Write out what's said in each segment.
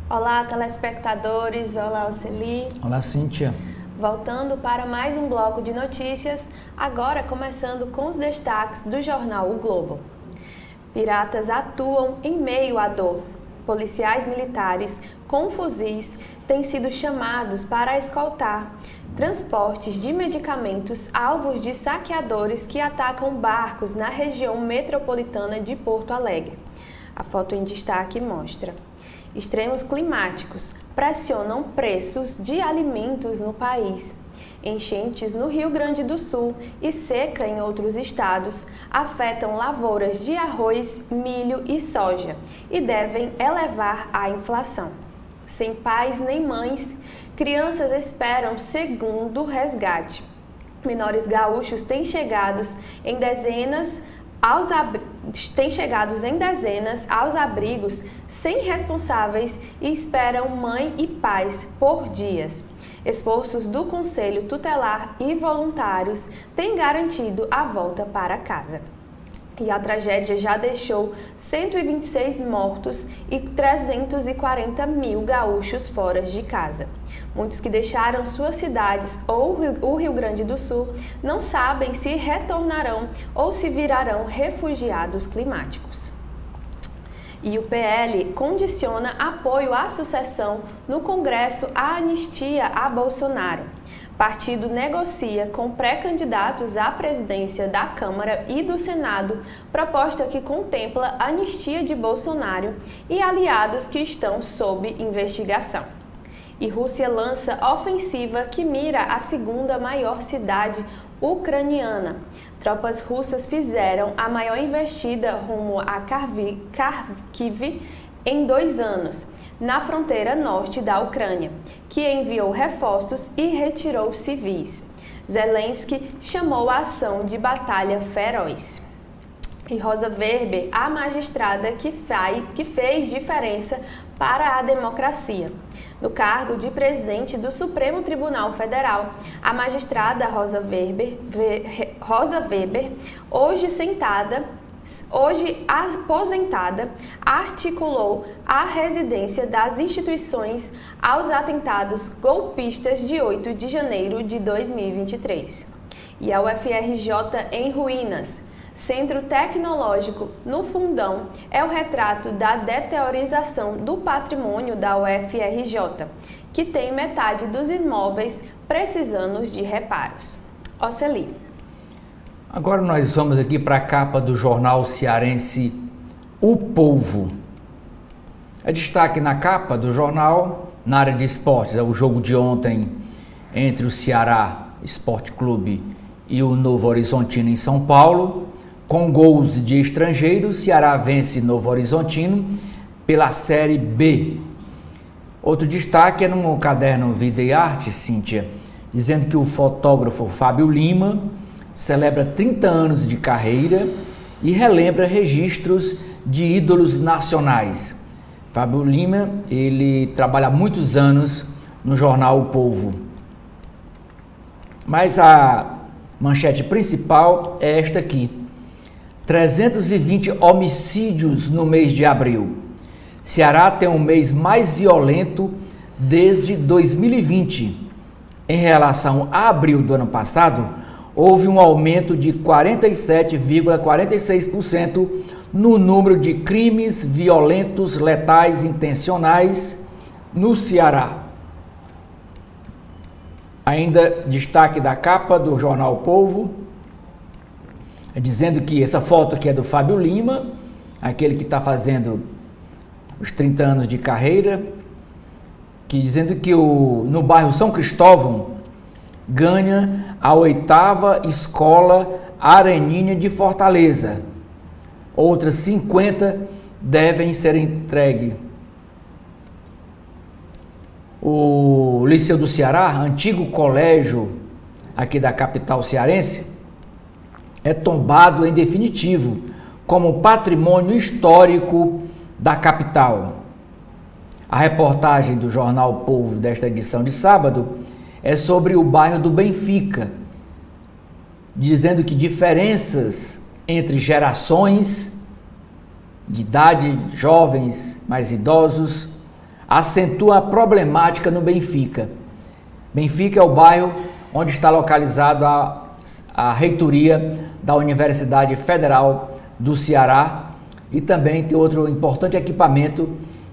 Olá, telespectadores. Olá, Oceli. Olá, Cíntia. Voltando para mais um bloco de notícias, agora começando com os destaques do jornal O Globo. Piratas atuam em meio à dor. Policiais militares com fuzis têm sido chamados para escoltar transportes de medicamentos alvos de saqueadores que atacam barcos na região metropolitana de Porto Alegre. A foto em destaque mostra: extremos climáticos pressionam preços de alimentos no país. Enchentes no Rio Grande do Sul e seca em outros estados afetam lavouras de arroz, milho e soja e devem elevar a inflação. Sem pais nem mães, crianças esperam segundo resgate. Menores gaúchos têm chegado em dezenas aos abrigos sem responsáveis e esperam mãe e pais por dias. Esforços do Conselho Tutelar e voluntários têm garantido a volta para casa. E a tragédia já deixou 126 mortos e 340 mil gaúchos fora de casa. Muitos que deixaram suas cidades ou o Rio Grande do Sul não sabem se retornarão ou se virarão refugiados climáticos. E o PL condiciona apoio à sucessão no Congresso à anistia a Bolsonaro. Partido negocia com pré-candidatos à presidência da Câmara e do Senado proposta que contempla anistia de Bolsonaro e aliados que estão sob investigação. E Rússia lança ofensiva que mira a segunda maior cidade ucraniana. Tropas russas fizeram a maior investida rumo a Kharkiv em 2 anos, na fronteira norte da Ucrânia, que enviou reforços e retirou civis. Zelensky chamou a ação de batalha feroz. E Rosa Weber, a magistrada que fez diferença para a democracia. No cargo de presidente do Supremo Tribunal Federal, a magistrada Rosa Weber, hoje aposentada, articulou a resistência das instituições aos atentados golpistas de 8 de janeiro de 2023. E a UFRJ em ruínas. Centro Tecnológico no Fundão é o retrato da deteriorização do patrimônio da UFRJ, que tem metade dos imóveis precisando de reparos. Oceli. Agora nós vamos aqui para a capa do jornal cearense O Povo. É destaque na capa do jornal, na área de esportes, é o jogo de ontem entre o Ceará Esporte Clube e o Novo Horizontino em São Paulo. Com gols de estrangeiros, Ceará vence Novo Horizontino pela Série B. Outro destaque é no caderno Vida e Arte, Cíntia, dizendo que o fotógrafo Fábio Lima celebra 30 anos de carreira e relembra registros de ídolos nacionais. Fábio Lima, ele trabalha há muitos anos no jornal O Povo. Mas a manchete principal é esta aqui: 320 homicídios no mês de abril. Ceará tem um mês mais violento desde 2020. Em relação a abril do ano passado, houve um aumento de 47,46% no número de crimes violentos letais intencionais no Ceará. Ainda destaque da capa do jornal O Povo, dizendo que essa foto aqui é do Fábio Lima, aquele que está fazendo os 30 anos de carreira, que dizendo que no bairro São Cristóvão ganha a 8ª Escola Areninha de Fortaleza. Outras 50 devem ser entregues. O Liceu do Ceará, antigo colégio aqui da capital cearense, é tombado em definitivo como patrimônio histórico da capital. A reportagem do jornal O Povo desta edição de sábado é sobre o bairro do Benfica, dizendo que diferenças entre gerações de idade, jovens, mais idosos, acentua a problemática no Benfica. Benfica é o bairro onde está localizado a reitoria da Universidade Federal do Ceará e também tem outro importante equipamento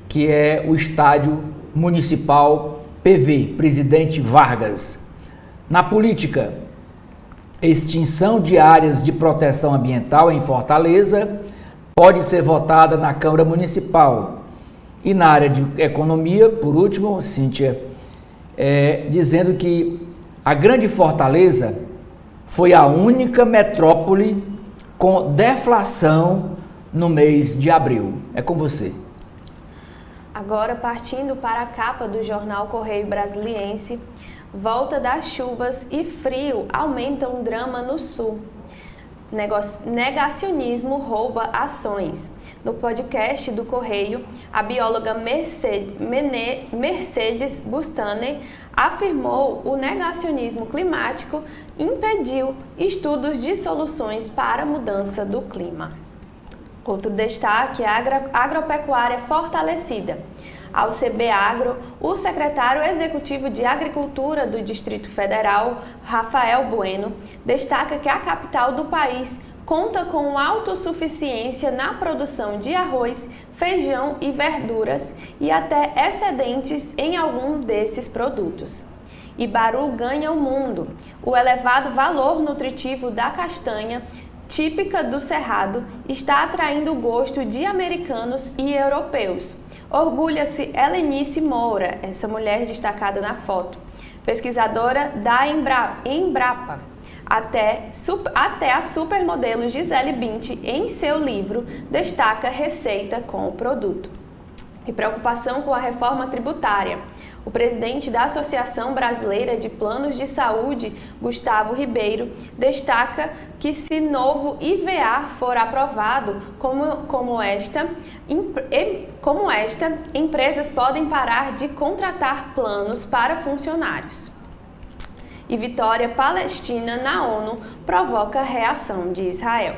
que é o Estádio Municipal PV, Presidente Vargas. Na política, extinção de áreas de proteção ambiental em Fortaleza pode ser votada na Câmara Municipal. E na área de economia, por último, Cíntia, dizendo que a Grande Fortaleza foi a única metrópole com deflação no mês de abril. É com você. Agora, partindo para a capa do jornal Correio Brasiliense, volta das chuvas e frio aumentam o drama no sul. Negacionismo rouba ações. No podcast do Correio, a bióloga Mercedes Bustane afirmou que o negacionismo climático impediu estudos de soluções para a mudança do clima. Outro destaque é a agropecuária fortalecida. Ao CBAgro, o secretário executivo de Agricultura do Distrito Federal, Rafael Bueno, destaca que a capital do país conta com autossuficiência na produção de arroz, feijão e verduras e até excedentes em algum desses produtos. Ibaru ganha o mundo. O elevado valor nutritivo da castanha típica do Cerrado, está atraindo o gosto de americanos e europeus. Orgulha-se Helenice Moura, essa mulher destacada na foto, pesquisadora da Embrapa. Até a supermodelo Gisele Bündchen, em seu livro, destaca receita com o produto. E preocupação com a reforma tributária. O presidente da Associação Brasileira de Planos de Saúde, Gustavo Ribeiro, destaca que se novo IVA for aprovado como esta, empresas podem parar de contratar planos para funcionários. E vitória palestina na ONU provoca reação de Israel.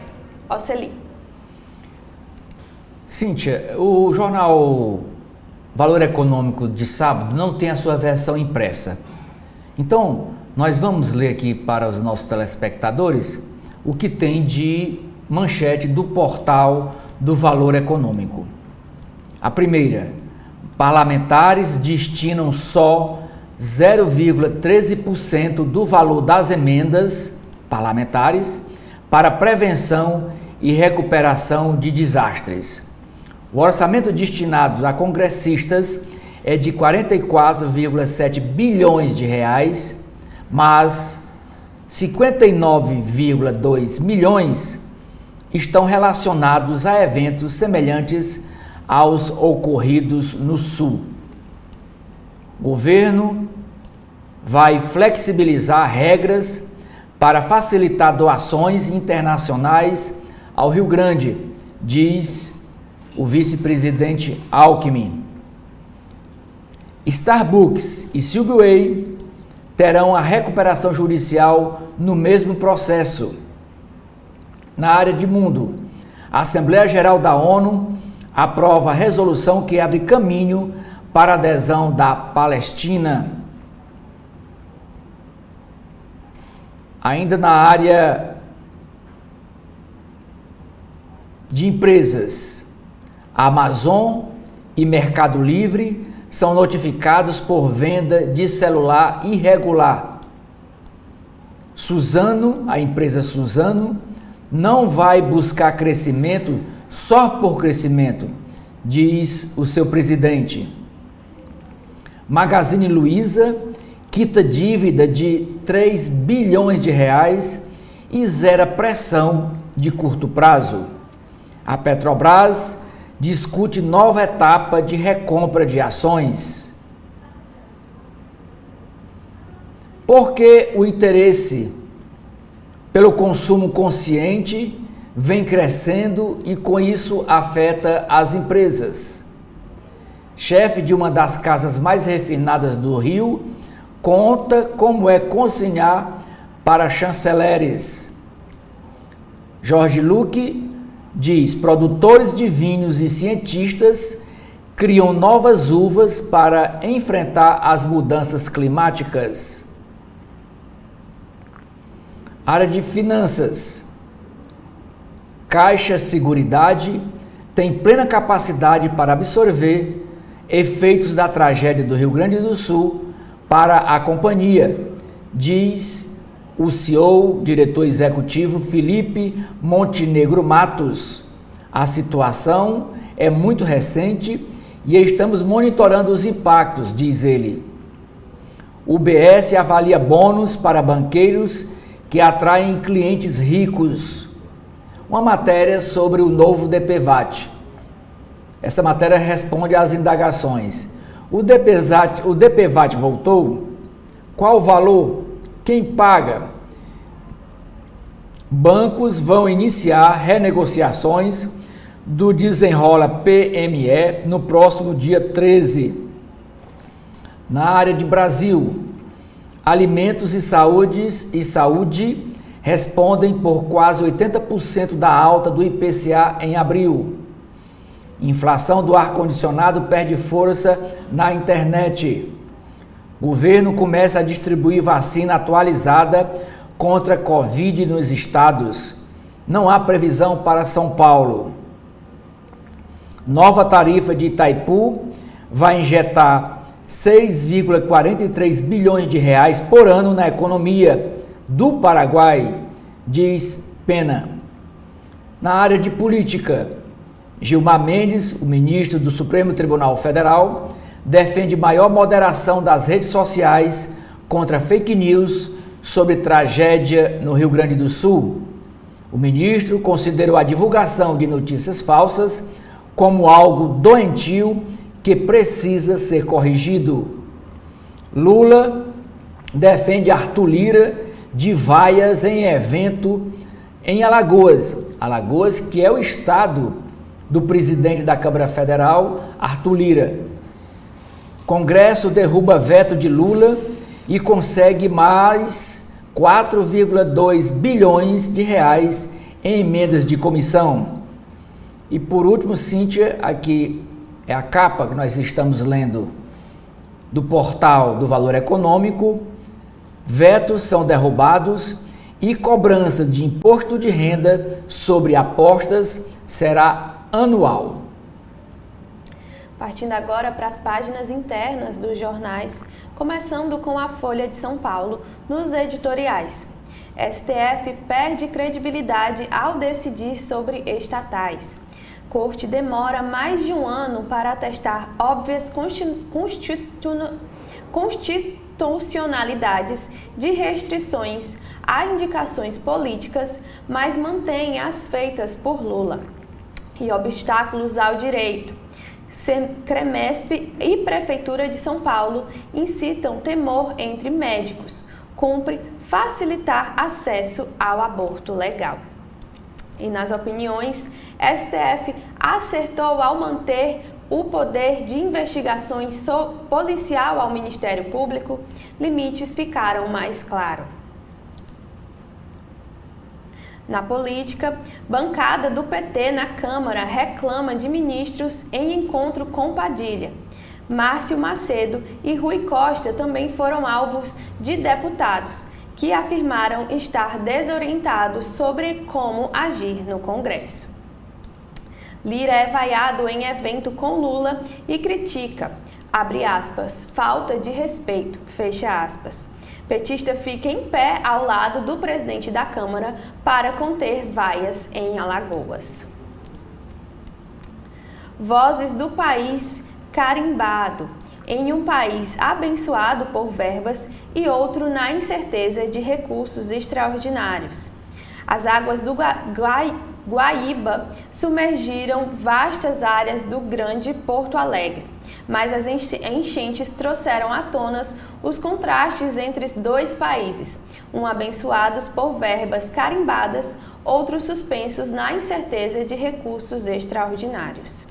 Oceli. Cíntia, o jornal Valor Econômico de sábado não tem a sua versão impressa. Então, nós vamos ler aqui para os nossos telespectadores o que tem de manchete do portal do Valor Econômico. A primeira: parlamentares destinam só 0,13% do valor das emendas parlamentares para prevenção e recuperação de desastres. O orçamento destinado a congressistas é de 44,7 bilhões de reais, mas 59,2 milhões estão relacionados a eventos semelhantes aos ocorridos no Sul. O governo vai flexibilizar regras para facilitar doações internacionais ao Rio Grande, diz o vice-presidente Alckmin. Starbucks e Subway terão a recuperação judicial no mesmo processo. Na área de mundo, a Assembleia Geral da ONU aprova a resolução que abre caminho para a adesão da Palestina. Ainda na área de empresas, a Amazon e Mercado Livre são notificados por venda de celular irregular. Suzano, a empresa Suzano, não vai buscar crescimento só por crescimento, diz o seu presidente. Magazine Luiza quita dívida de 3 bilhões de reais e zera pressão de curto prazo. A Petrobras discute nova etapa de recompra de ações. Porque o interesse pelo consumo consciente vem crescendo e com isso afeta as empresas. Chefe de uma das casas mais refinadas do Rio conta como é cozinhar para chanceleres. Jorge Luque diz: produtores de vinhos e cientistas criam novas uvas para enfrentar as mudanças climáticas. Área de finanças. Caixa Seguridade tem plena capacidade para absorver efeitos da tragédia do Rio Grande do Sul para a companhia, diz o CEO, diretor executivo Felipe Montenegro Matos. A situação é muito recente e estamos monitorando os impactos, diz ele. O BS avalia bônus para banqueiros que atraem clientes ricos. Uma matéria sobre o novo DPVAT. Essa matéria responde às indagações. O DPVAT voltou? Qual o valor? Quem paga? Bancos vão iniciar renegociações do Desenrola PME no próximo dia 13. Na área de Brasil, alimentos e saúde respondem por quase 80% da alta do IPCA em abril. Inflação do ar-condicionado perde força na internet. Governo começa a distribuir vacina atualizada contra a Covid nos estados. Não há previsão para São Paulo. Nova tarifa de Itaipu vai injetar 6,43 bilhões de reais por ano na economia do Paraguai, diz Pena. Na área de política, Gilmar Mendes, o ministro do Supremo Tribunal Federal, defende maior moderação das redes sociais contra fake news sobre tragédia no Rio Grande do Sul. O ministro considerou a divulgação de notícias falsas como algo doentio que precisa ser corrigido. Lula defende Arthur Lira de vaias em evento em Alagoas. Alagoas, que é o estado do presidente da Câmara Federal, Arthur Lira. Congresso derruba veto de Lula e consegue mais 4,2 bilhões de reais em emendas de comissão. E por último, Cíntia, aqui é a capa que nós estamos lendo do portal do Valor Econômico. Vetos são derrubados e cobrança de imposto de renda sobre apostas será anual. Partindo agora para as páginas internas dos jornais, começando com a Folha de São Paulo, nos editoriais. STF perde credibilidade ao decidir sobre estatais. Corte demora mais de um ano para atestar óbvias constitucionalidades de restrições a indicações políticas, mas mantém as feitas por Lula. E obstáculos ao direito. CREMESP e Prefeitura de São Paulo incitam temor entre médicos. Cumpre facilitar acesso ao aborto legal. E nas opiniões, STF acertou ao manter o poder de investigações policial ao Ministério Público, limites ficaram mais claros. Na política, bancada do PT na Câmara reclama de ministros em encontro com Padilha. Márcio Macedo e Rui Costa também foram alvos de deputados, que afirmaram estar desorientados sobre como agir no Congresso. Lira é vaiado em evento com Lula e critica, abre aspas, falta de respeito, fecha aspas. Petista fica em pé ao lado do presidente da Câmara para conter vaias em Alagoas. Vozes do país carimbado. Em um país abençoado por verbas e outro na incerteza de recursos extraordinários. As águas do Guaíba submergiram vastas áreas do Grande Porto Alegre, mas as enchentes trouxeram à tona os contrastes entre os dois países, um abençoados por verbas carimbadas, outros suspensos na incerteza de recursos extraordinários.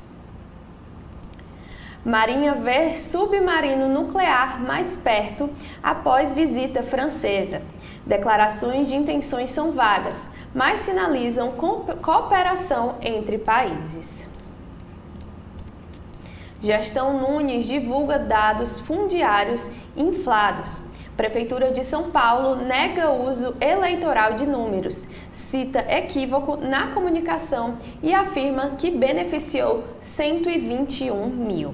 Marinha vê submarino nuclear mais perto após visita francesa. Declarações de intenções são vagas, mas sinalizam cooperação entre países. Gestão Nunes divulga dados fundiários inflados. Prefeitura de São Paulo nega uso eleitoral de números, cita equívoco na comunicação e afirma que beneficiou 121 mil.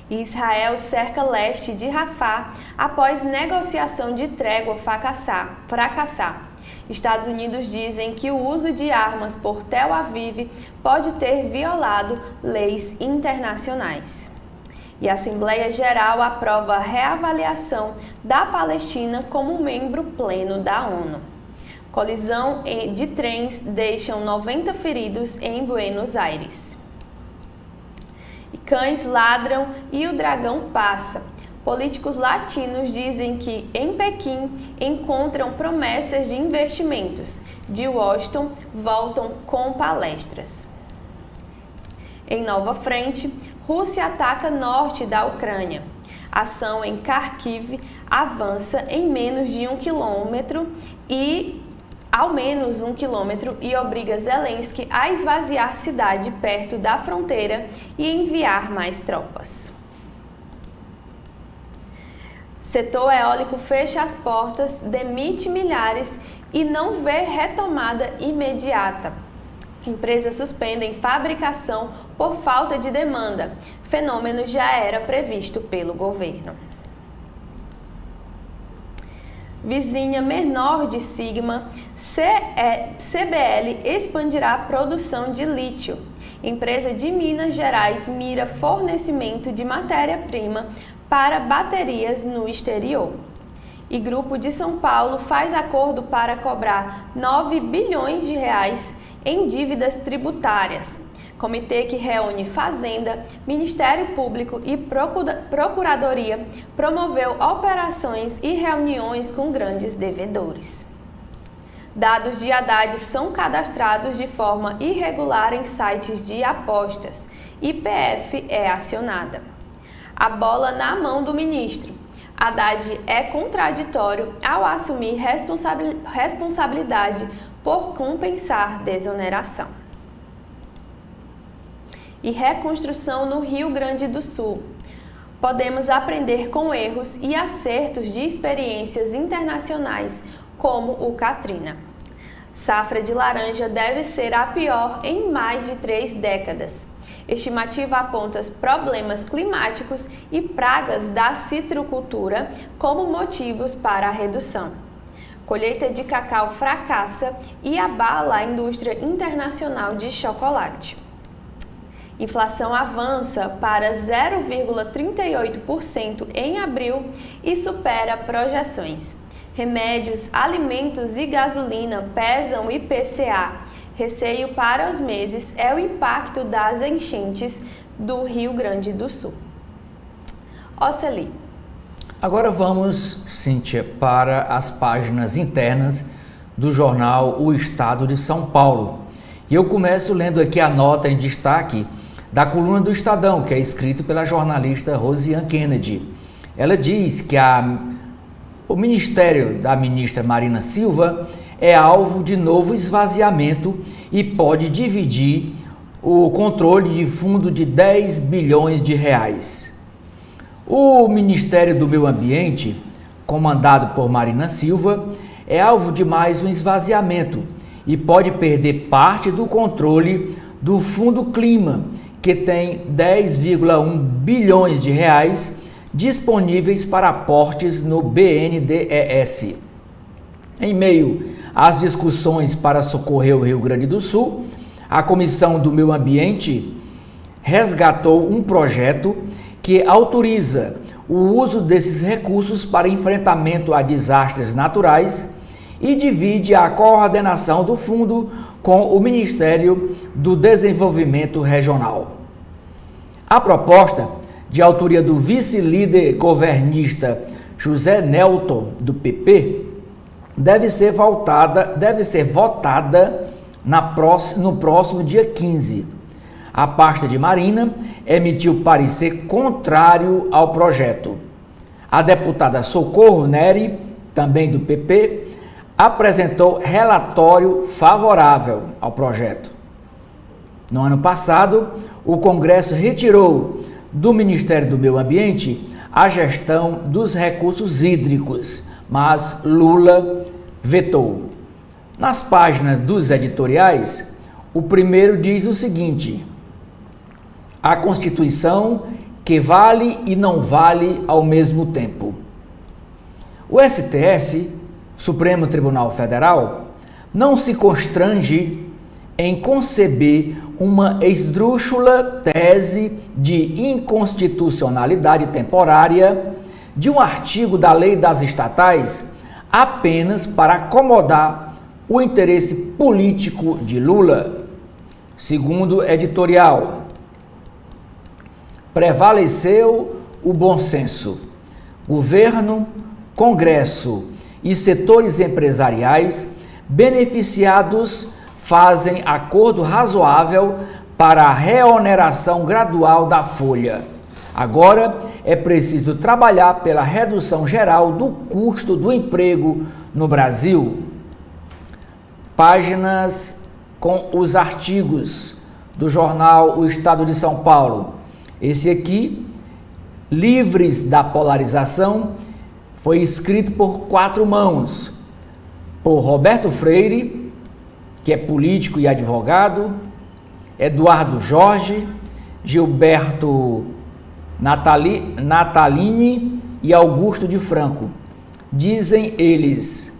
Israel cerca leste de Rafah após negociação de trégua fracassar. Estados Unidos dizem que o uso de armas por Tel Aviv pode ter violado leis internacionais. E a Assembleia Geral aprova a reavaliação da Palestina como membro pleno da ONU. Colisão de trens deixam 90 feridos em Buenos Aires. E cães ladram e o dragão passa. Políticos latinos dizem que em Pequim encontram promessas de investimentos. De Washington voltam com palestras. Em nova frente, Rússia ataca norte da Ucrânia. Ação em Kharkiv avança em menos de 1 quilômetro e ao menos 1 quilômetro e obriga Zelensky a esvaziar cidade perto da fronteira e enviar mais tropas. Setor eólico fecha as portas, demite milhares e não vê retomada imediata. Empresas suspendem fabricação por falta de demanda. Fenômeno já era previsto pelo governo. Vizinha menor de Sigma, CBL expandirá a produção de lítio. Empresa de Minas Gerais mira fornecimento de matéria-prima para baterias no exterior. E Grupo de São Paulo faz acordo para cobrar 9 bilhões de reais em dívidas tributárias. Comitê que reúne Fazenda, Ministério Público e Procuradoria promoveu operações e reuniões com grandes devedores. Dados de Haddad são cadastrados de forma irregular em sites de apostas. IPF é acionada. A bola na mão do ministro. Haddad é contraditório ao assumir responsabilidade por compensar desoneração. E reconstrução no Rio Grande do Sul. Podemos aprender com erros e acertos de experiências internacionais, como o Katrina. Safra de laranja deve ser a pior em mais de 3 décadas. Estimativa aponta problemas climáticos e pragas da citricultura como motivos para a redução. Colheita de cacau fracassa e abala a indústria internacional de chocolate. Inflação avança para 0,38% em abril e supera projeções. Remédios, alimentos e gasolina pesam IPCA. Receio para os meses é o impacto das enchentes do Rio Grande do Sul. Oceli. Agora vamos, Cíntia, para as páginas internas do jornal O Estado de São Paulo. E eu começo lendo aqui a nota em destaque da coluna do Estadão, que é escrita pela jornalista Rosiane Kennedy. Ela diz que o ministério da ministra Marina Silva é alvo de novo esvaziamento e pode dividir o controle de fundo de 10 bilhões de reais. O Ministério do Meio Ambiente, comandado por Marina Silva, é alvo de mais um esvaziamento e pode perder parte do controle do Fundo Clima, que tem 10,1 bilhões de reais disponíveis para aportes no BNDES. Em meio às discussões para socorrer o Rio Grande do Sul, a Comissão do Meio Ambiente resgatou um projeto que autoriza o uso desses recursos para enfrentamento a desastres naturais e divide a coordenação do fundo com o Ministério do Desenvolvimento Regional. A proposta, de autoria do vice-líder governista José Nelton, do PP, deve ser votada no próximo dia 15. A pasta de Marina emitiu parecer contrário ao projeto. A deputada Socorro Neri, também do PP, apresentou relatório favorável ao projeto. No ano passado, o Congresso retirou do Ministério do Meio Ambiente a gestão dos recursos hídricos, mas Lula vetou. Nas páginas dos editoriais, o primeiro diz o seguinte: a Constituição que vale e não vale ao mesmo tempo. O STF, Supremo Tribunal Federal, não se constrange em conceber uma esdrúxula tese de inconstitucionalidade temporária de um artigo da Lei das Estatais apenas para acomodar o interesse político de Lula. Segundo editorial, prevaleceu o bom senso. Governo, Congresso e setores empresariais beneficiados fazem acordo razoável para a reoneração gradual da folha. Agora é preciso trabalhar pela redução geral do custo do emprego no Brasil. Páginas com os artigos do jornal O Estado de São Paulo. Esse aqui, Livres da Polarização, foi escrito por 4 mãos, por Roberto Freire, que é político e advogado, Eduardo Jorge, Gilberto Natalini e Augusto de Franco. Dizem eles: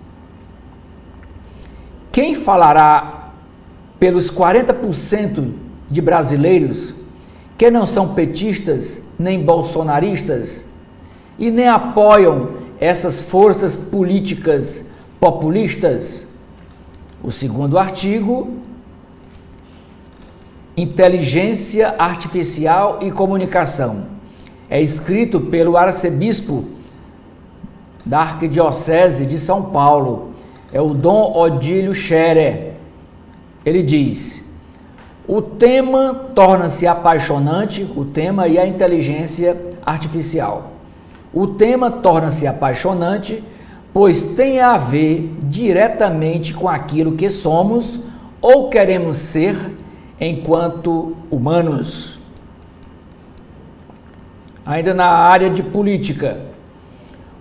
quem falará pelos 40% de brasileiros que não são petistas nem bolsonaristas e nem apoiam essas forças políticas populistas? O segundo artigo, Inteligência Artificial e Comunicação, é escrito pelo arcebispo da Arquidiocese de São Paulo, é o Dom Odílio Scherer. Ele diz: o tema torna-se apaixonante, o tema e a inteligência artificial. O tema torna-se apaixonante, pois tem a ver diretamente com aquilo que somos ou queremos ser enquanto humanos. Ainda na área de política,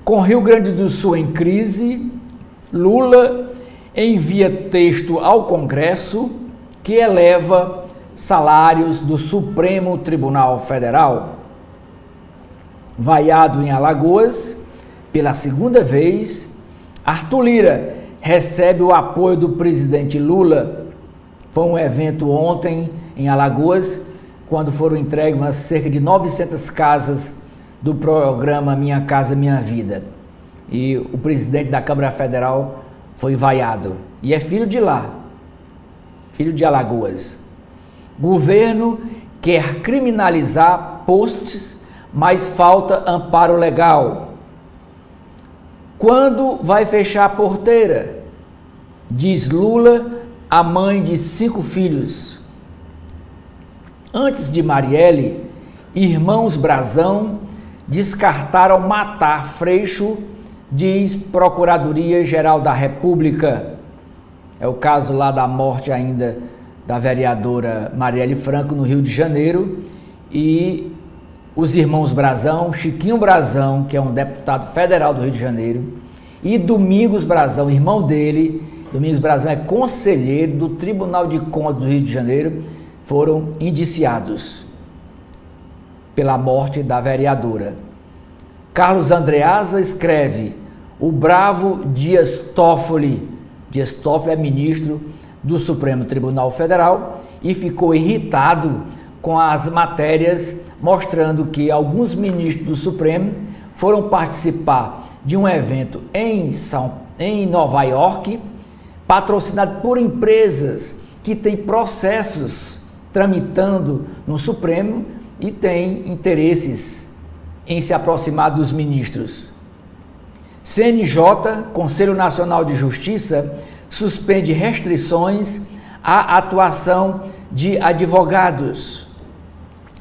com Rio Grande do Sul em crise, Lula envia texto ao Congresso que eleva salários do Supremo Tribunal Federal. Vaiado em Alagoas, pela segunda vez, Arthur Lira recebe o apoio do presidente Lula. Foi um evento ontem em Alagoas, quando foram entregues cerca de 900 casas do programa Minha Casa Minha Vida. E o presidente da Câmara Federal foi vaiado. E é filho de lá, filho de Alagoas. Governo quer criminalizar posts, mas falta amparo legal. Quando vai fechar a porteira? Diz Lula, a mãe de 5 filhos. Antes de Marielle, irmãos Brazão descartaram matar Freixo, diz Procuradoria-Geral da República. É o caso lá da morte ainda da vereadora Marielle Franco, no Rio de Janeiro, e os irmãos Brazão, Chiquinho Brazão, que é um deputado federal do Rio de Janeiro, e Domingos Brazão, irmão dele. Domingos Brazão é conselheiro do Tribunal de Contas do Rio de Janeiro, foram indiciados pela morte da vereadora. Carlos Andreasa escreve: o bravo Dias Toffoli é ministro do Supremo Tribunal Federal e ficou irritado com as matérias mostrando que alguns ministros do Supremo foram participar de um evento em Nova York, patrocinado por empresas que têm processos tramitando no Supremo e têm interesses em se aproximar dos ministros. CNJ, Conselho Nacional de Justiça, suspende restrições a atuação de advogados.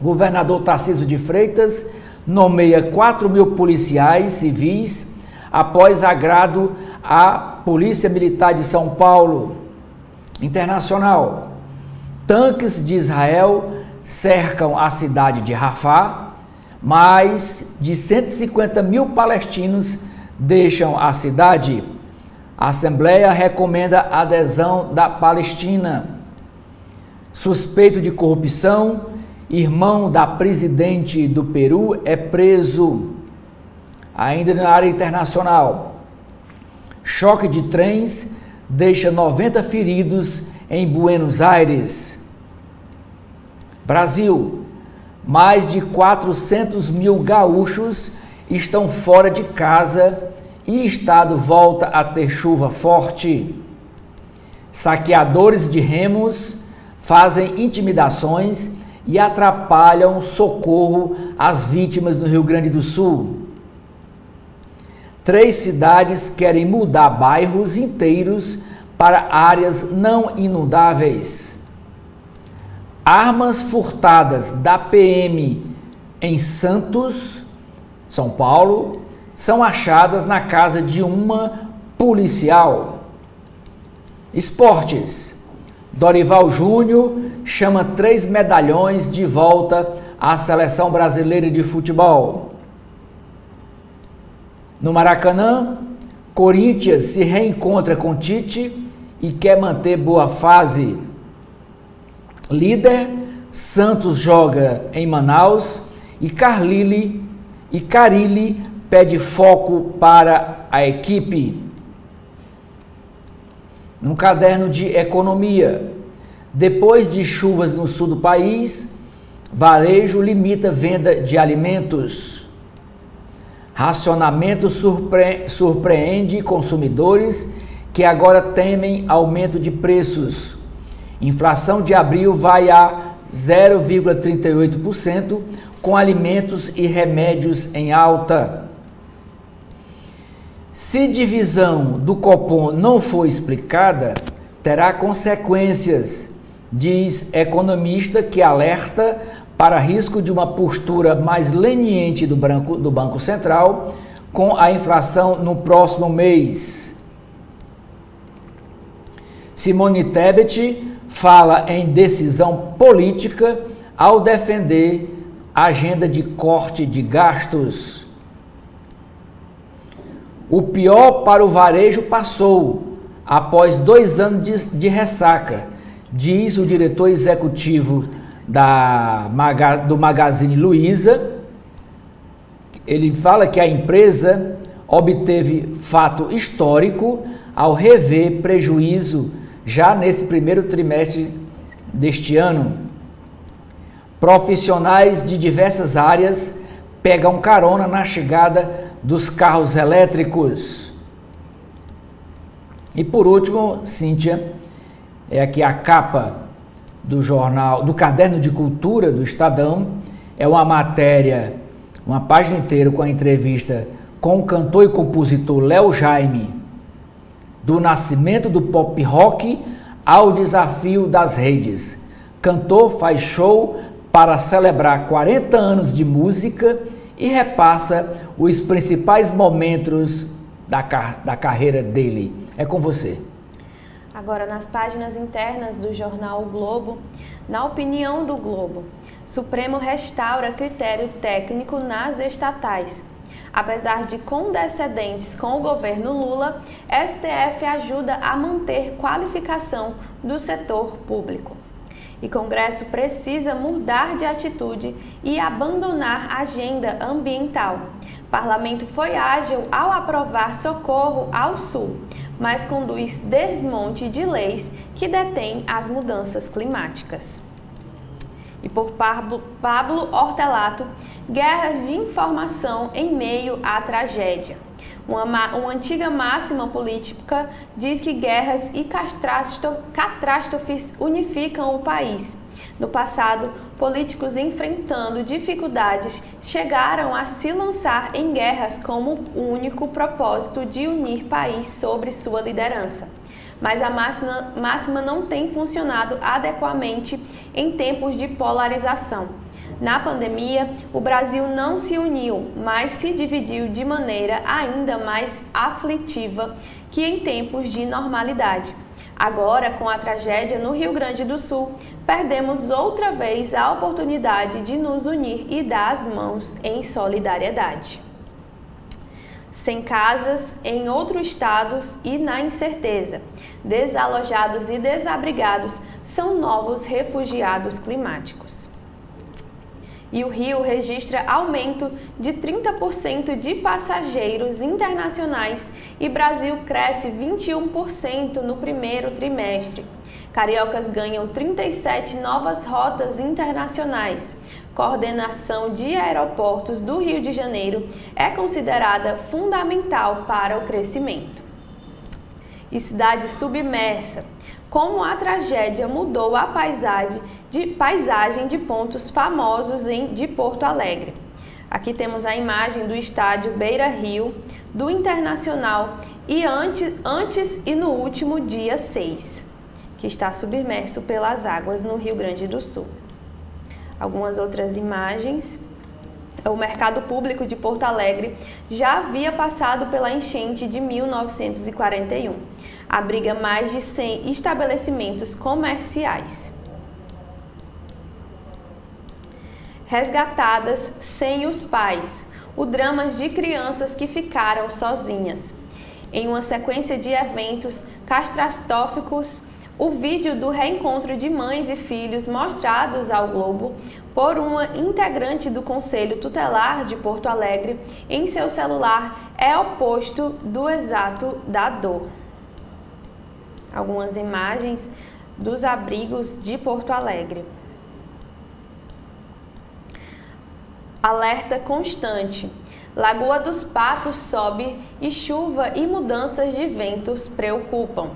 Governador Tarcísio de Freitas nomeia 4.000 policiais civis após agrado à Polícia Militar de São Paulo. Internacional. Tanques de Israel cercam a cidade de Rafah. Mais de 150.000 palestinos deixam a cidade. A Assembleia recomenda a adesão da Palestina. Suspeito de corrupção, irmão da presidente do Peru é preso. Ainda na área internacional. Choque de trens deixa 90 feridos em Buenos Aires. Brasil. Mais de 400.000 gaúchos estão fora de casa e estado volta a ter chuva forte. Saqueadores de Remos fazem intimidações e atrapalham socorro às vítimas no Rio Grande do Sul. 3 cidades querem mudar bairros inteiros para áreas não inundáveis. Armas furtadas da PM em Santos, São Paulo, são achadas na casa de uma policial. Esportes. Dorival Júnior chama 3 medalhões de volta à seleção brasileira de futebol. No Maracanã, Corinthians se reencontra com Tite e quer manter boa fase. Líder, Santos joga em Manaus e Carille pede foco para a equipe. No caderno de economia, depois de chuvas no sul do país, varejo limita venda de alimentos. Racionamento surpreende consumidores que agora temem aumento de preços. Inflação de abril vai a 0,38%, com alimentos e remédios em alta. Se divisão do Copom não for explicada, terá consequências, diz economista que alerta para risco de uma postura mais leniente do Banco Central com a inflação no próximo mês. Simone Tebet fala em decisão política ao defender a agenda de corte de gastos. O pior para o varejo passou após 2 anos de ressaca, diz o diretor executivo do Magazine Luiza. Ele fala que a empresa obteve fato histórico ao rever prejuízo já nesse primeiro trimestre deste ano. Profissionais de diversas áreas pegam carona na chegada dos carros elétricos. E por último, Cíntia, é aqui a capa do jornal, do Caderno de Cultura do Estadão. É uma matéria, uma página inteira com a entrevista com o cantor e compositor Léo Jaime, do nascimento do pop rock ao desafio das redes. Cantor faz show para celebrar 40 anos de música e repassa os principais momentos da carreira dele. É com você. Agora, nas páginas internas do jornal O Globo, na opinião do Globo, Supremo restaura critério técnico nas estatais. Apesar de condescendentes com o governo Lula, STF ajuda a manter qualificação do setor público. E Congresso precisa mudar de atitude e abandonar a agenda ambiental. Parlamento foi ágil ao aprovar socorro ao Sul, mas conduz desmonte de leis que detêm as mudanças climáticas. E por Pablo Hortelato, guerras de informação em meio à tragédia. Uma antiga máxima política diz que guerras e catástrofes unificam o país. No passado, políticos enfrentando dificuldades chegaram a se lançar em guerras como o único propósito de unir país sob sua liderança. mas a máxima não tem funcionado adequadamente em tempos de polarização. Na pandemia, o Brasil não se uniu, mas se dividiu de maneira ainda mais aflitiva que em tempos de normalidade. Agora, com a tragédia no Rio Grande do Sul, perdemos outra vez a oportunidade de nos unir e dar as mãos em solidariedade. Sem casas, em outros estados e na incerteza, desalojados e desabrigados são novos refugiados climáticos. E o Rio registra aumento de 30% de passageiros internacionais e Brasil cresce 21% no primeiro trimestre. Cariocas ganham 37 novas rotas internacionais. Coordenação de aeroportos do Rio de Janeiro é considerada fundamental para o crescimento. E cidade submersa. Como a tragédia mudou a paisagem de pontos famosos de Porto Alegre. Aqui temos a imagem do estádio Beira-Rio, do Internacional e antes e no último dia 6, que está submerso pelas águas no Rio Grande do Sul. Algumas outras imagens. O mercado público de Porto Alegre já havia passado pela enchente de 1941. Abriga mais de 100 estabelecimentos comerciais. Resgatadas sem os pais. O drama de crianças que ficaram sozinhas. Em uma sequência de eventos catastróficos, o vídeo do reencontro de mães e filhos mostrados ao Globo por uma integrante do Conselho Tutelar de Porto Alegre em seu celular é oposto do exato da dor. Algumas imagens dos abrigos de Porto Alegre. Alerta constante. Lagoa dos Patos sobe e chuva e mudanças de ventos preocupam.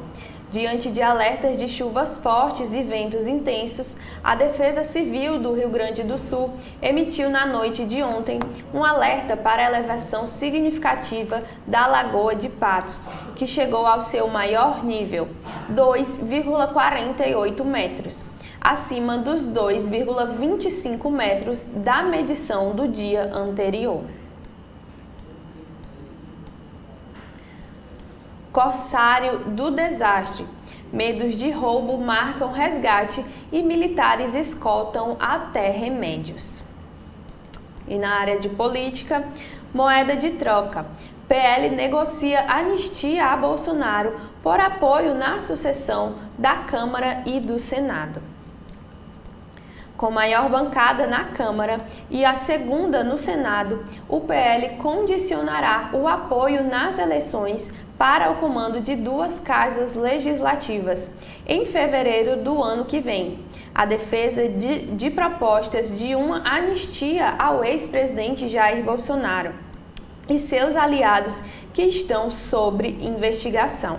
Diante de alertas de chuvas fortes e ventos intensos, a Defesa Civil do Rio Grande do Sul emitiu na noite de ontem um alerta para a elevação significativa da Lagoa de Patos, que chegou ao seu maior nível, 2,48 metros, acima dos 2,25 metros da medição do dia anterior. Corsário do desastre. Medos de roubo marcam resgate e militares escoltam até remédios. E na área de política, moeda de troca. PL negocia anistia a Bolsonaro por apoio na sucessão da Câmara e do Senado. Com maior bancada na Câmara e a segunda no Senado, o PL condicionará o apoio nas eleições para o comando de duas casas legislativas em fevereiro do ano que vem. A defesa de propostas de uma anistia ao ex-presidente Jair Bolsonaro e seus aliados que estão sob investigação.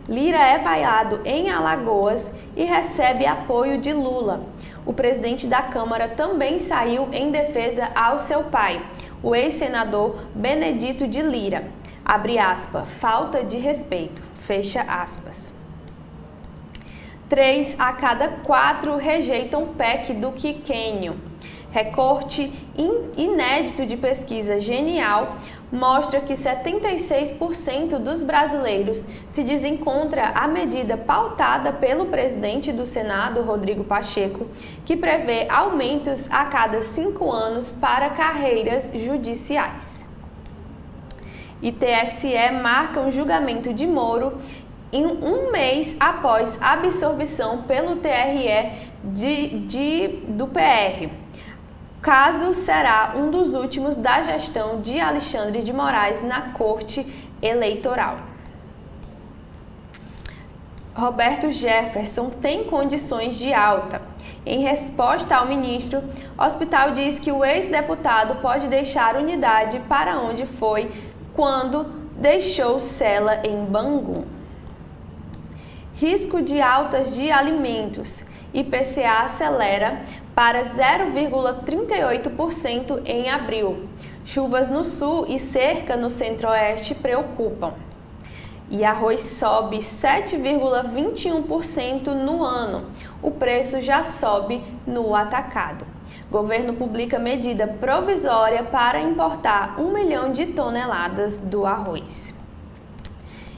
Lira é vaiado em Alagoas e recebe apoio de Lula. O presidente da Câmara também saiu em defesa ao seu pai, o ex-senador Benedito de Lira. Abre aspas, falta de respeito, fecha aspas. 3 a cada 4 rejeitam PEC do quinquênio. Recorte inédito de pesquisa Genial mostra que 76% dos brasileiros se desencontra a medida pautada pelo presidente do Senado, Rodrigo Pacheco, que prevê aumentos a cada 5 anos para carreiras judiciais. E TSE marca um julgamento de Moro em um mês após absorção pelo TRE do PR. Caso será um dos últimos da gestão de Alexandre de Moraes na Corte Eleitoral. Roberto Jefferson tem condições de alta. Em resposta ao ministro, o hospital diz que o ex-deputado pode deixar unidade para onde foi quando deixou cela em Bangu. Risco de altas de alimentos. IPCA acelera para 0,38% em abril. Chuvas no sul e seca no centro-oeste preocupam. E arroz sobe 7,21% no ano. O preço já sobe no atacado. Governo publica medida provisória para importar 1 milhão de toneladas do arroz.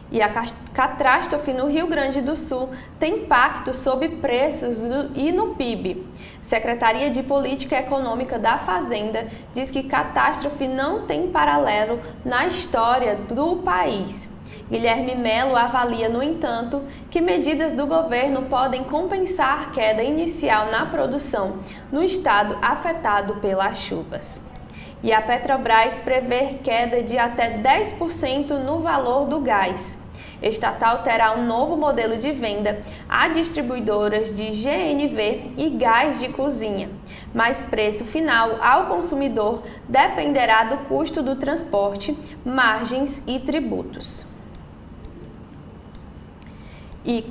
E a catástrofe no Rio Grande do Sul tem impacto sobre preços e no PIB. Secretaria de Política Econômica da Fazenda diz que catástrofe não tem paralelo na história do país. Guilherme Melo avalia, no entanto, que medidas do governo podem compensar queda inicial na produção no estado afetado pelas chuvas. E a Petrobras prevê queda de até 10% no valor do gás. Estatal terá um novo modelo de venda a distribuidoras de GNV e gás de cozinha, mas preço final ao consumidor dependerá do custo do transporte, margens e tributos. E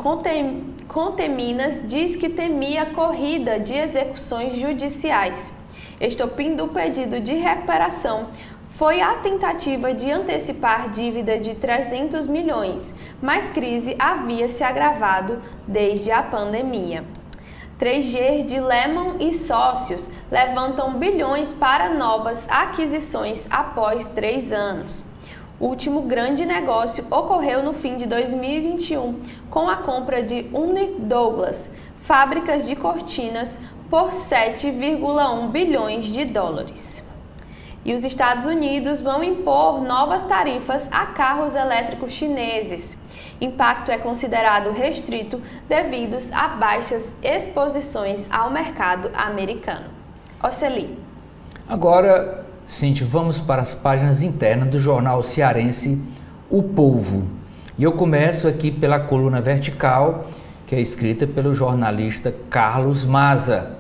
Conteminas diz que temia corrida de execuções judiciais. Estopim do pedido de recuperação foi a tentativa de antecipar dívida de 300 milhões, mas crise havia se agravado desde a pandemia. 3G de Lehman e sócios levantam bilhões para novas aquisições após 3 anos. O último grande negócio ocorreu no fim de 2021, com a compra de Uni Douglas, fábricas de cortinas, por 7,1 bilhões de dólares. E os Estados Unidos vão impor novas tarifas a carros elétricos chineses. Impacto é considerado restrito devido a baixas exposições ao mercado americano. Oceli. Agora, Cintia, vamos para as páginas internas do jornal cearense O Povo. E eu começo aqui pela coluna vertical, que é escrita pelo jornalista Carlos Maza.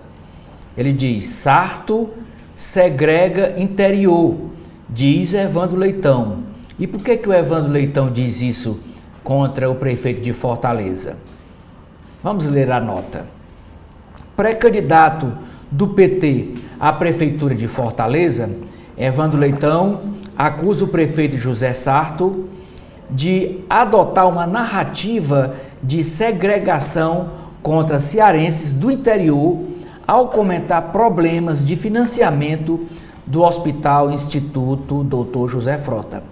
Ele diz: Sarto segrega interior, diz Evandro Leitão. E por que o Evandro Leitão diz isso contra o prefeito de Fortaleza? Vamos ler a nota. Pré-candidato do PT à prefeitura de Fortaleza, Evandro Leitão acusa o prefeito José Sarto de adotar uma narrativa de segregação contra cearenses do interior ao comentar problemas de financiamento do Hospital Instituto Dr. José Frota.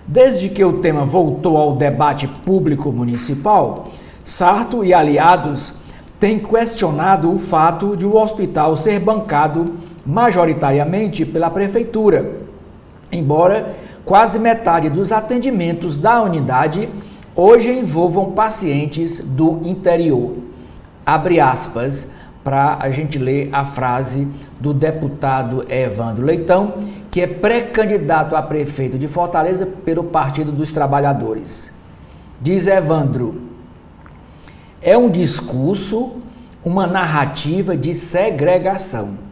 Desde que o tema voltou ao debate público municipal, Sarto e aliados têm questionado o fato de o hospital ser bancado majoritariamente pela prefeitura, embora quase metade dos atendimentos da unidade hoje envolvam pacientes do interior. Abre aspas para a gente ler a frase do deputado Evandro Leitão, que é pré-candidato a prefeito de Fortaleza pelo Partido dos Trabalhadores. Diz Evandro: é um discurso, uma narrativa de segregação.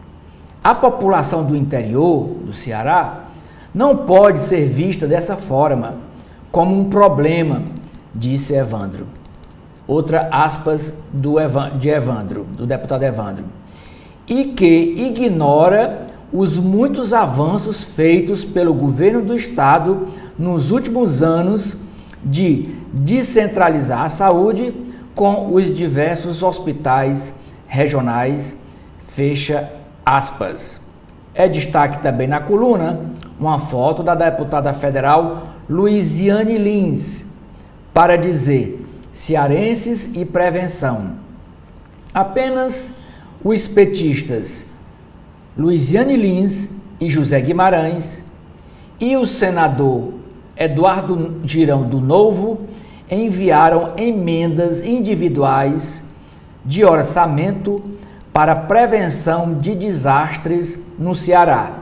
A população do interior do Ceará não pode ser vista dessa forma, como um problema, disse Evandro. Outra aspas de Evandro, do deputado Evandro. E que ignora os muitos avanços feitos pelo governo do estado nos últimos anos de descentralizar a saúde com os diversos hospitais regionais, fecha aspas. É destaque também na coluna uma foto da deputada federal Luiziane Lins para dizer: cearenses e prevenção. Apenas os petistas Luiziane Lins e José Guimarães e o senador Eduardo Girão do Novo enviaram emendas individuais de orçamento para prevenção de desastres no Ceará.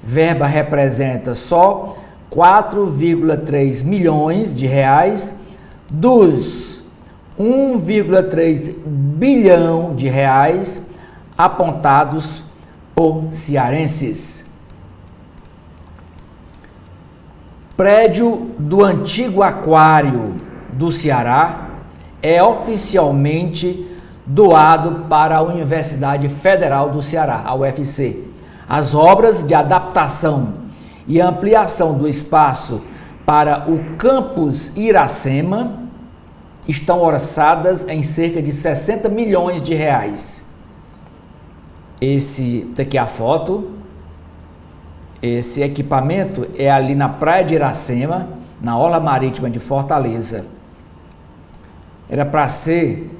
Verba representa só 4,3 milhões de reais dos 1,3 bilhão de reais apontados por cearenses. Prédio do antigo aquário do Ceará é oficialmente doado para a Universidade Federal do Ceará, a UFC. As obras de adaptação e ampliação do espaço para o campus Iracema estão orçadas em cerca de 60 milhões de reais. Daqui a foto, esse equipamento é ali na praia de Iracema, na orla marítima de Fortaleza. Era para ser,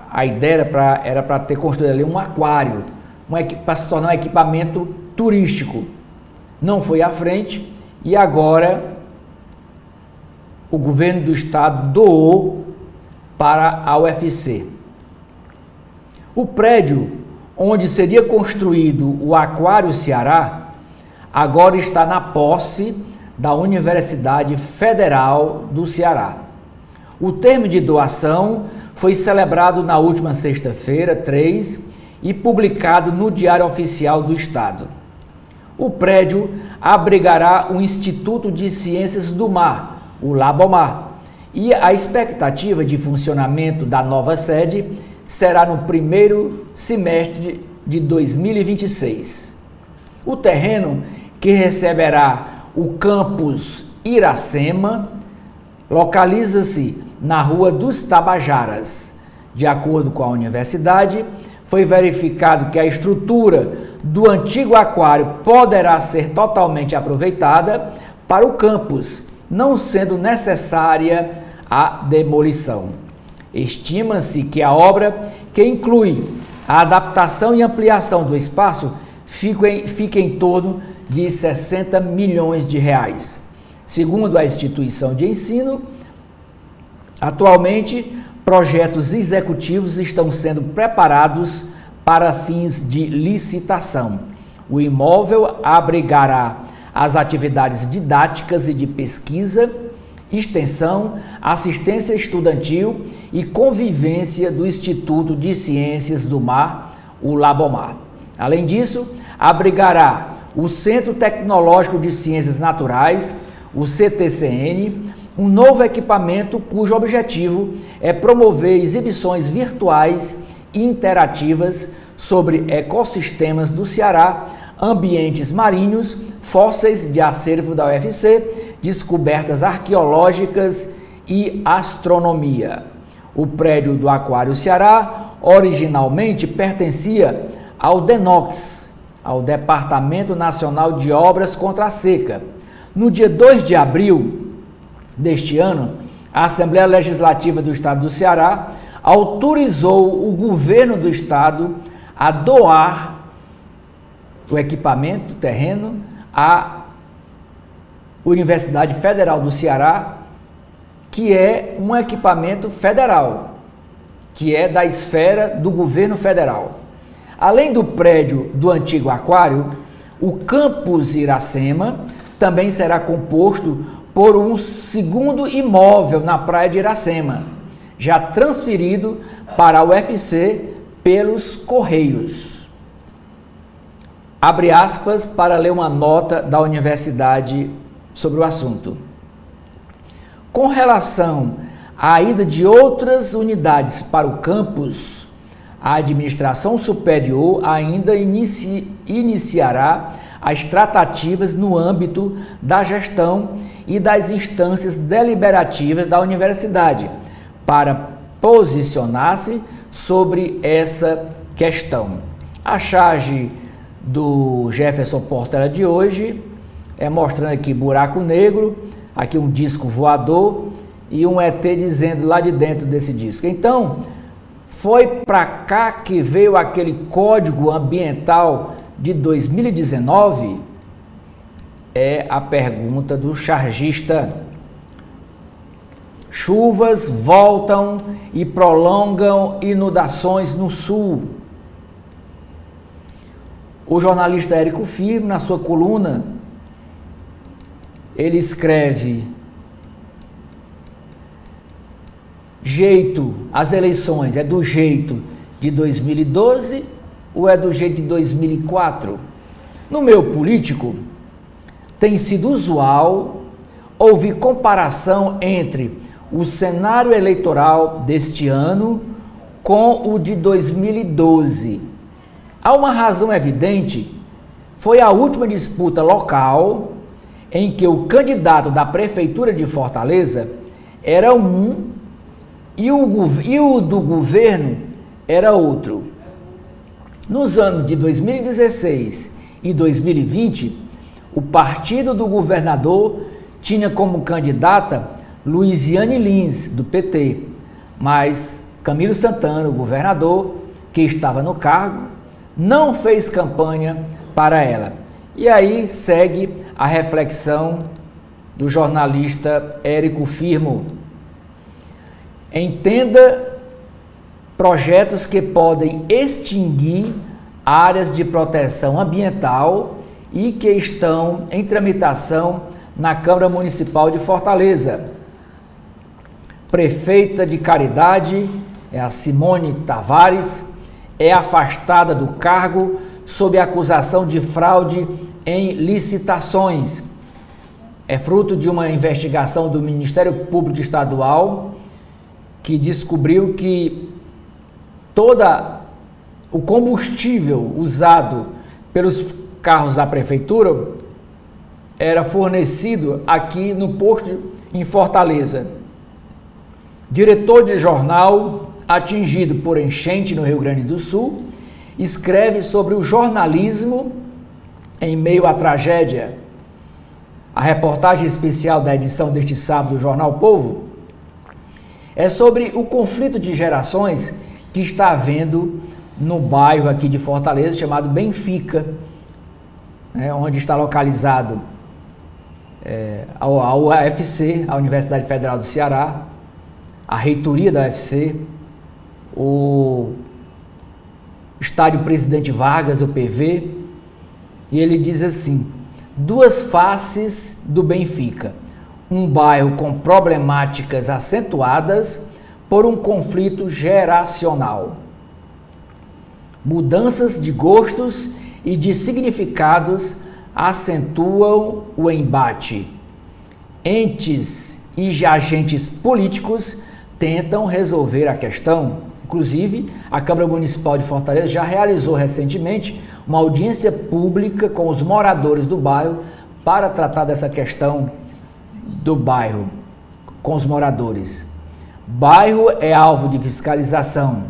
a ideia era para ter construído ali um aquário, para se tornar um equipamento turístico. Não foi à frente e agora o governo do estado doou para a UFC. O prédio onde seria construído o Aquário Ceará agora está na posse da Universidade Federal do Ceará. O termo de doação foi celebrado na última sexta-feira, 3, e publicado no Diário Oficial do Estado. O prédio abrigará o Instituto de Ciências do Mar, o Labomar, e a expectativa de funcionamento da nova sede será no primeiro semestre de 2026. O terreno que receberá o campus Iracema localiza-se na Rua dos Tabajaras. De acordo com a universidade, foi verificado que a estrutura do antigo aquário poderá ser totalmente aproveitada para o campus, não sendo necessária a demolição. Estima-se que a obra, que inclui a adaptação e ampliação do espaço, fique em torno de 60 milhões de reais. Segundo a instituição de ensino, atualmente, projetos executivos estão sendo preparados para fins de licitação. O imóvel abrigará as atividades didáticas e de pesquisa, extensão, assistência estudantil e convivência do Instituto de Ciências do Mar, o Labomar. Além disso, abrigará o Centro Tecnológico de Ciências Naturais, o CTCN, um novo equipamento cujo objetivo é promover exibições virtuais e interativas sobre ecossistemas do Ceará, ambientes marinhos, fósseis de acervo da UFC, descobertas arqueológicas e astronomia. O prédio do Aquário Ceará originalmente pertencia ao DENOX, ao Departamento Nacional de Obras contra a Seca. No dia 2 de abril deste ano, a Assembleia Legislativa do Estado do Ceará autorizou o governo do estado a doar o equipamento, o terreno, à Universidade Federal do Ceará, que é um equipamento federal, que é da esfera do governo federal. Além do prédio do antigo aquário, o campus Iracema também será composto por um segundo imóvel na praia de Iracema, já transferido para a UFC pelos Correios. Abre aspas para ler uma nota da universidade sobre o assunto. Com relação à ida de outras unidades para o campus, a administração superior ainda iniciará as tratativas no âmbito da gestão e das instâncias deliberativas da universidade para posicionar-se sobre essa questão. A charge do Jefferson Portela de hoje é mostrando aqui buraco negro, aqui um disco voador e um ET dizendo lá de dentro desse disco. Então, foi para cá que veio aquele Código Ambiental de 2019? É a pergunta do chargista. Chuvas voltam e prolongam inundações no sul. O jornalista Érico Firmo, na sua coluna, ele escreve: as eleições é do jeito de 2012 ou é do jeito de 2004? No meio político, tem sido usual ouvir comparação entre o cenário eleitoral deste ano com o de 2012. Há uma razão evidente: foi a última disputa local em que o candidato da Prefeitura de Fortaleza era um e o do governo era outro. Nos anos de 2016 e 2020, o partido do governador tinha como candidata Luiziane Lins, do PT, mas Camilo Santana, o governador, que estava no cargo, não fez campanha para ela. E aí segue a reflexão do jornalista Érico Firmo. Entenda projetos que podem extinguir áreas de proteção ambiental e que estão em tramitação na Câmara Municipal de Fortaleza. Prefeita de Caridade, a Simone Tavares, é afastada do cargo sob acusação de fraude em licitações. É fruto de uma investigação do Ministério Público Estadual que descobriu que todo o combustível usado pelos carros da prefeitura era fornecido aqui no posto em Fortaleza. Diretor de jornal atingido por enchente no Rio Grande do Sul escreve sobre o jornalismo em meio à tragédia. A reportagem especial da edição deste sábado do Jornal Povo é sobre o conflito de gerações que está havendo no bairro aqui de Fortaleza, chamado Benfica, onde está localizado a UFC, a Universidade Federal do Ceará, a reitoria da UFC, o Estádio Presidente Vargas, o PV, e ele diz assim: duas faces do Benfica, um bairro com problemáticas acentuadas por um conflito geracional. Mudanças de gostos e de significados acentuam o embate. Entes e agentes políticos tentam resolver a questão. Inclusive, a Câmara Municipal de Fortaleza já realizou recentemente uma audiência pública com os moradores do bairro para tratar dessa questão do bairro com os moradores. Bairro é alvo de fiscalização.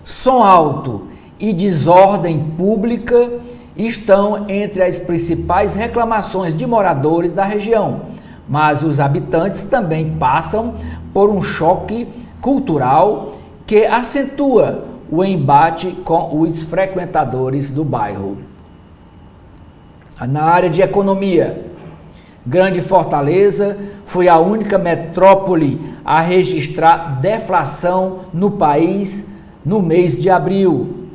Som alto e desordem pública estão entre as principais reclamações de moradores da região, mas os habitantes também passam por um choque cultural que acentua o embate com os frequentadores do bairro. Na área de economia, Grande Fortaleza foi a única metrópole a registrar deflação no país no mês de abril.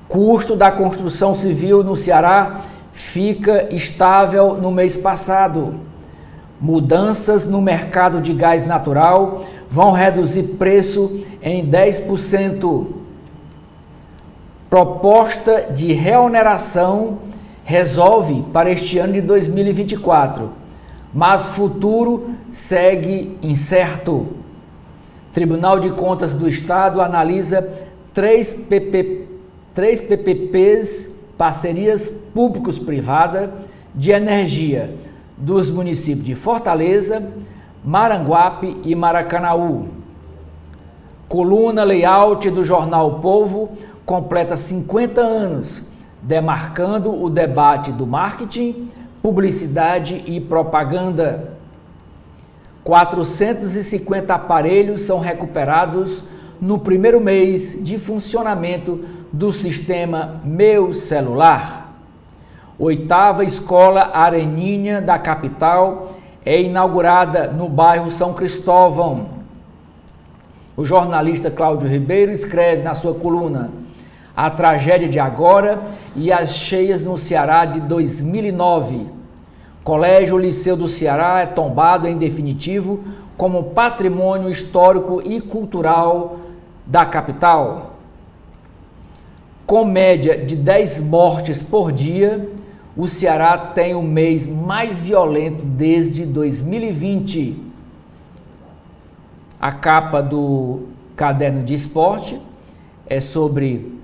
Custo da construção civil no Ceará fica estável no mês passado. Mudanças no mercado de gás natural vão reduzir preço em 10%. Proposta de reoneração resolve para este ano de 2024, mas futuro segue incerto. Tribunal de Contas do Estado analisa 3 PPPs, parcerias públicos-privadas de energia, dos municípios de Fortaleza, Maranguape e Maracanaú. Coluna layout do Jornal Povo completa 50 anos, demarcando o debate do marketing, publicidade e propaganda. 450 aparelhos são recuperados no primeiro mês de funcionamento do sistema Meu Celular. 8ª Escola Areninha da capital é inaugurada no bairro São Cristóvão. O jornalista Cláudio Ribeiro escreve na sua coluna: a tragédia de agora e as cheias no Ceará de 2009. Colégio Liceu do Ceará é tombado em definitivo como patrimônio histórico e cultural da capital. Com média de 10 mortes por dia, o Ceará tem o mês mais violento desde 2020. A capa do caderno de esporte é sobre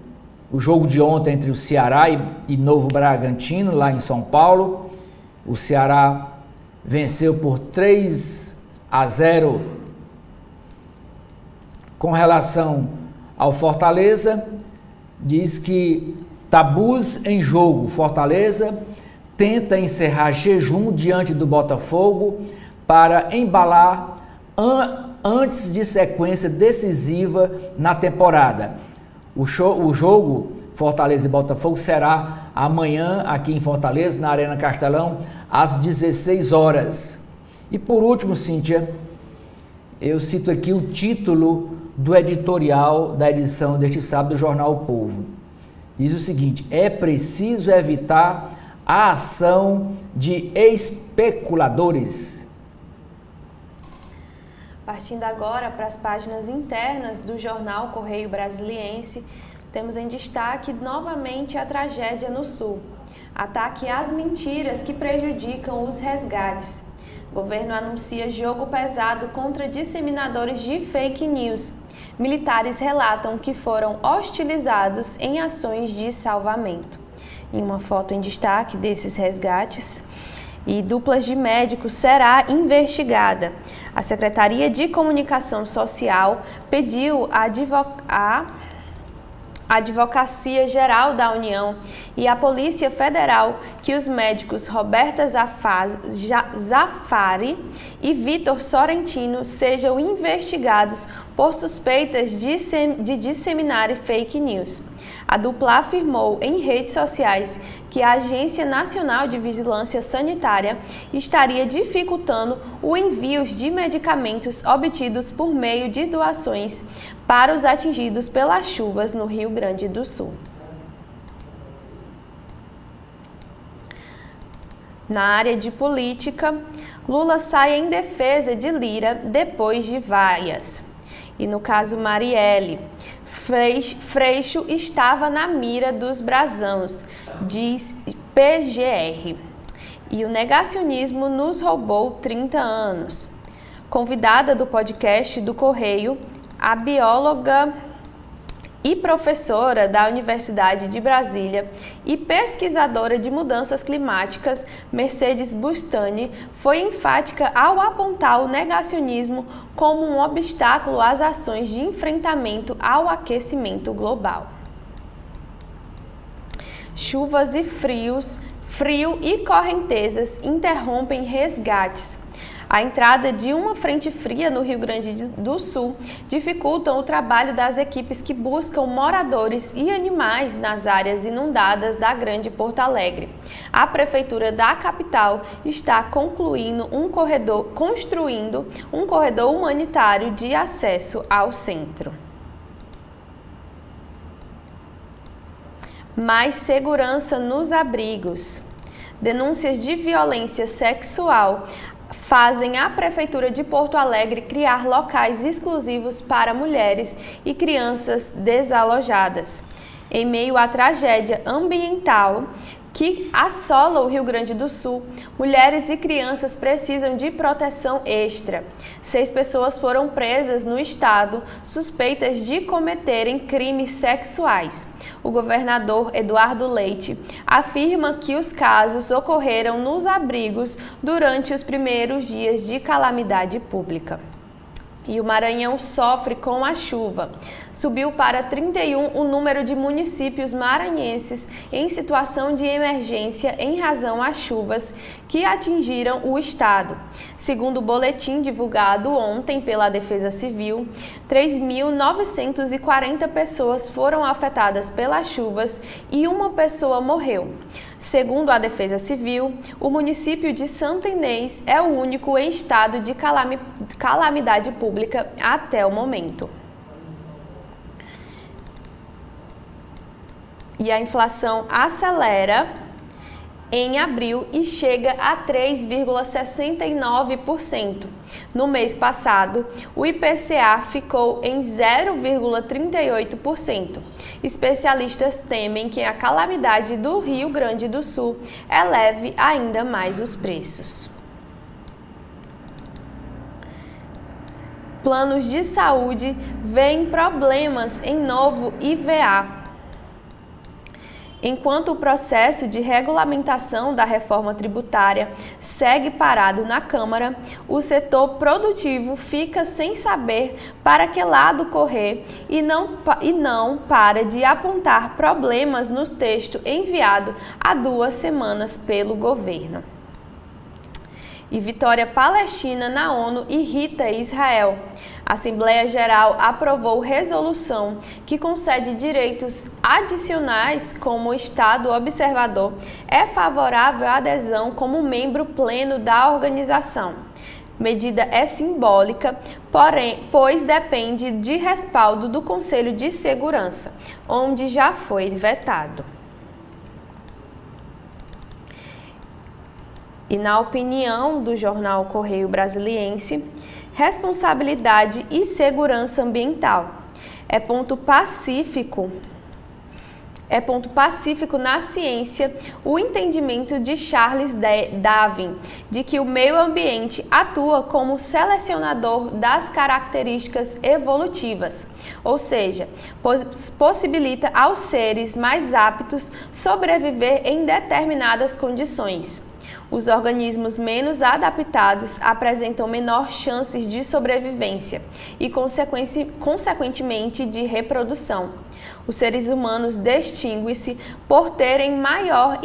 o jogo de ontem entre o Ceará e Novo Bragantino, lá em São Paulo. O Ceará venceu por 3-0. Com relação ao Fortaleza, diz que tabus em jogo. Fortaleza tenta encerrar jejum diante do Botafogo para embalar antes de sequência decisiva na temporada. O jogo Fortaleza e Botafogo será amanhã aqui em Fortaleza, na Arena Castelão, às 16 horas. E por último, Cíntia, eu cito aqui o título do editorial da edição deste sábado do Jornal O Povo. Diz o seguinte: é preciso evitar a ação de especuladores. Partindo agora para as páginas internas do jornal Correio Brasiliense, temos em destaque novamente a tragédia no Sul. Ataque às mentiras que prejudicam os resgates. Governo anuncia jogo pesado contra disseminadores de fake news. Militares relatam que foram hostilizados em ações de salvamento. Em uma foto em destaque desses resgates, e duplas de médicos será investigada. A Secretaria de Comunicação Social pediu à Advocacia Geral da União e à Polícia Federal que os médicos Roberta Zafari e Vitor Sorrentino sejam investigados por suspeitas de disseminar fake news. A dupla afirmou em redes sociais que a Agência Nacional de Vigilância Sanitária estaria dificultando o envio de medicamentos obtidos por meio de doações para os atingidos pelas chuvas no Rio Grande do Sul. Na área de política, Lula sai em defesa de Lira depois de vaias. E no caso Marielle, Freixo estava na mira dos brasãos, diz PGR. E o negacionismo nos roubou 30 anos. Convidada do podcast do Correio, a bióloga e professora da Universidade de Brasília e pesquisadora de mudanças climáticas, Mercedes Bustani, foi enfática ao apontar o negacionismo como um obstáculo às ações de enfrentamento ao aquecimento global. Chuvas e frio e correntezas interrompem resgates. A entrada de uma frente fria no Rio Grande do Sul dificultam o trabalho das equipes que buscam moradores e animais nas áreas inundadas da Grande Porto Alegre. A Prefeitura da capital está construindo um corredor humanitário de acesso ao centro. Mais segurança nos abrigos. Denúncias de violência sexual fazem a Prefeitura de Porto Alegre criar locais exclusivos para mulheres e crianças desalojadas. Em meio à tragédia ambiental que assola o Rio Grande do Sul, mulheres e crianças precisam de proteção extra. 6 pessoas foram presas no estado suspeitas de cometerem crimes sexuais. O governador Eduardo Leite afirma que os casos ocorreram nos abrigos durante os primeiros dias de calamidade pública. E o Maranhão sofre com a chuva. Subiu para 31 o número de municípios maranhenses em situação de emergência em razão às chuvas que atingiram o estado. Segundo o boletim divulgado ontem pela Defesa Civil, 3.940 pessoas foram afetadas pelas chuvas e uma pessoa morreu. Segundo a Defesa Civil, o município de Santa Inês é o único em estado de calamidade pública até o momento. E a inflação acelera em abril e chega a 3,69%. No mês passado, o IPCA ficou em 0,38%. Especialistas temem que a calamidade do Rio Grande do Sul eleve ainda mais os preços. Planos de saúde veem problemas em novo IVA. Enquanto o processo de regulamentação da reforma tributária segue parado na Câmara, o setor produtivo fica sem saber para que lado correr e não para de apontar problemas no texto enviado há 2 semanas pelo governo. E vitória palestina na ONU irrita Israel. A Assembleia Geral aprovou resolução que concede direitos adicionais como Estado observador. É favorável à adesão como membro pleno da organização. Medida é simbólica, pois depende de respaldo do Conselho de Segurança, onde já foi vetado. E na opinião do jornal Correio Brasiliense, responsabilidade e segurança ambiental é ponto pacífico na ciência o entendimento de Charles Darwin de que o meio ambiente atua como selecionador das características evolutivas, ou seja, possibilita aos seres mais aptos sobreviver em determinadas condições. Os organismos menos adaptados apresentam menor chances de sobrevivência e, consequentemente, de reprodução. Os seres humanos distinguem-se por terem maior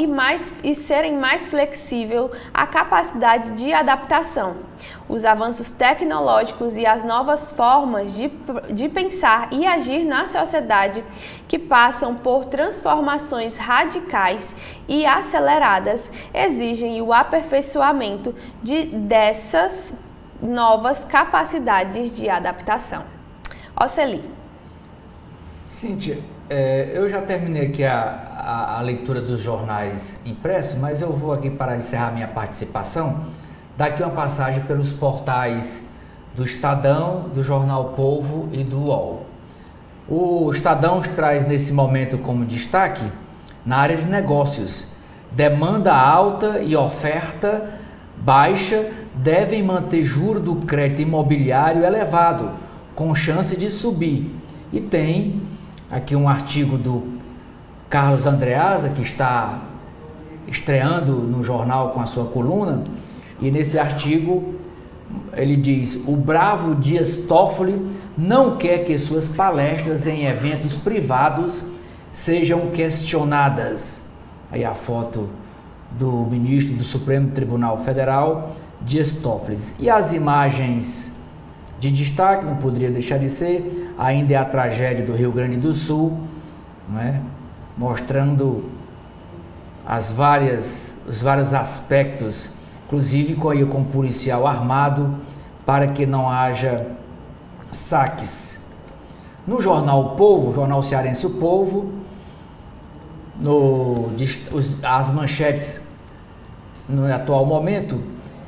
e serem mais flexível a capacidade de adaptação. Os avanços tecnológicos e as novas formas de pensar e agir na sociedade que passam por transformações radicais e aceleradas exigem o aperfeiçoamento dessas novas capacidades de adaptação. Oceli. Cíntia, eu já terminei aqui a leitura dos jornais impressos, mas eu vou aqui, para encerrar minha participação, dar aqui uma passagem pelos portais do Estadão, do Jornal Povo e do UOL. O Estadão traz nesse momento como destaque, na área de negócios, demanda alta e oferta baixa devem manter juro do crédito imobiliário elevado, com chance de subir. E tem aqui um artigo do Carlos Andreasa, que está estreando no jornal com a sua coluna, e nesse artigo ele diz: o bravo Dias Toffoli não quer que suas palestras em eventos privados sejam questionadas. Aí a foto do ministro do Supremo Tribunal Federal, Dias Toffoli. E as imagens de destaque, não poderia deixar de ser, ainda é a tragédia do Rio Grande do Sul, não é? Mostrando os vários aspectos, inclusive com policial armado, para que não haja saques. No jornal O Povo, jornal cearense O Povo, as manchetes no atual momento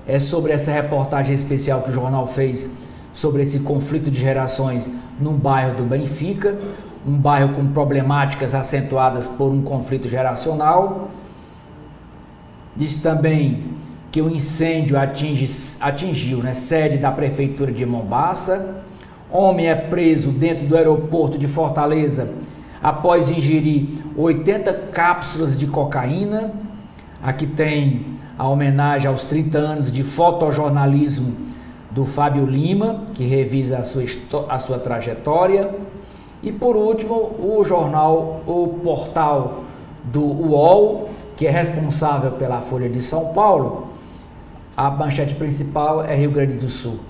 é sobre essa reportagem especial que o jornal fez sobre esse conflito de gerações num bairro do Benfica, um bairro com problemáticas acentuadas por um conflito geracional. Diz também que o incêndio atingiu, sede da Prefeitura de Mombaça. Homem é preso dentro do aeroporto de Fortaleza após ingerir 80 cápsulas de cocaína. Aqui tem a homenagem aos 30 anos de fotojornalismo do Fábio Lima, que revisa a sua trajetória. E por último, o portal do UOL, que é responsável pela Folha de São Paulo, a manchete principal é Rio Grande do Sul.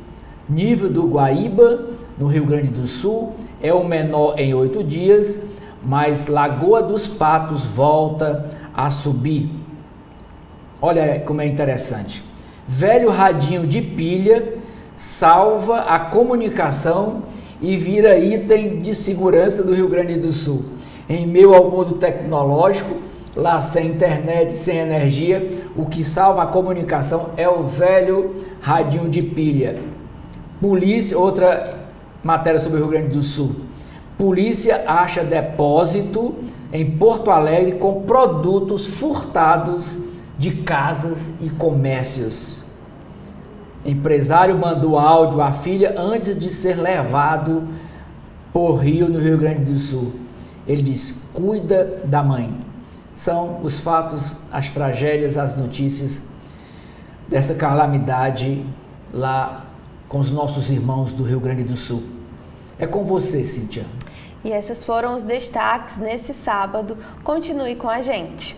Nível do Guaíba, no Rio Grande do Sul, é o menor em 8 dias, mas Lagoa dos Patos volta a subir. Olha como é interessante. Velho radinho de pilha salva a comunicação e vira item de segurança do Rio Grande do Sul. Em meio ao mundo tecnológico, lá sem internet, sem energia, o que salva a comunicação é o velho radinho de pilha. Polícia, outra matéria sobre o Rio Grande do Sul. Polícia acha depósito em Porto Alegre com produtos furtados de casas e comércios. Empresário mandou áudio à filha antes de ser levado por rio no Rio Grande do Sul. Ele diz: cuida da mãe. São os fatos, as tragédias, as notícias dessa calamidade lá com os nossos irmãos do Rio Grande do Sul. É com você, Cíntia. E esses foram os destaques nesse sábado. Continue com a gente.